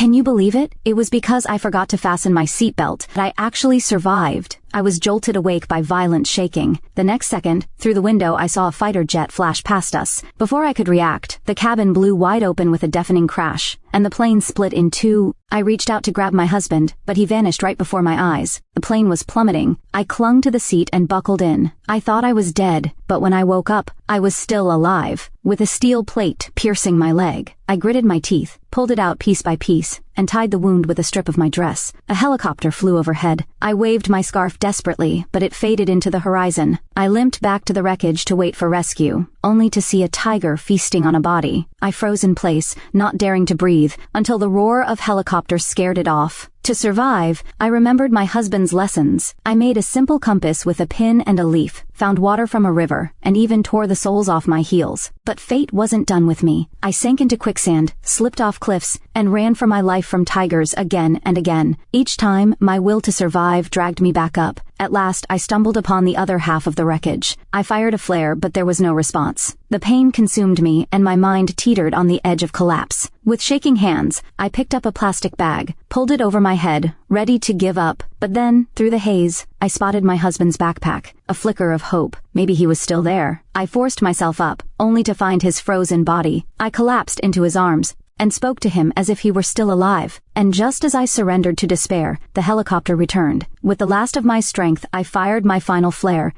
Can you believe it? It was because I forgot to fasten my seatbelt that I actually survived. I was jolted awake by violent shaking. The next second, through the window I saw a fighter jet flash past us. Before I could react, the cabin blew wide open with a deafening crash, and the plane split in two. I reached out to grab my husband, but he vanished right before my eyes. The plane was plummeting. I clung to the seat and buckled in. I thought I was dead, but when I woke up, I was still alive, with a steel plate piercing my leg. I gritted my teeth, pulled it out piece by piece, and tied the wound with a strip of my dress. A helicopter flew overhead. I waved my scarf desperately, but it faded into the horizon. I limped back to the wreckage to wait for rescue, only to see a tiger feasting on a body. I froze in place, not daring to breathe, until the roar of helicopters scared it off. To survive, I remembered my husband's lessons. I made a simple compass with a pin and a leaf, found water from a river, and even tore the soles off my heels. But fate wasn't done with me. I sank into quicksand, slipped off cliffs, and ran for my life from tigers again and again. Each time, my will to survive dragged me back up. At last, I stumbled upon the other half of the wreckage. I fired a flare, but there was no response. The pain consumed me, and my mind teetered on the edge of collapse. With shaking hands, I picked up a plastic bag, pulled it over my head, ready to give up. But then, through the haze, I spotted my husband's backpack, a flicker of hope. Maybe he was still there. I forced myself up, only to find his frozen body. I collapsed into his arms and spoke to him as if he were still alive. And just as I surrendered to despair, the helicopter returned. With the last of my strength, I fired my final flare,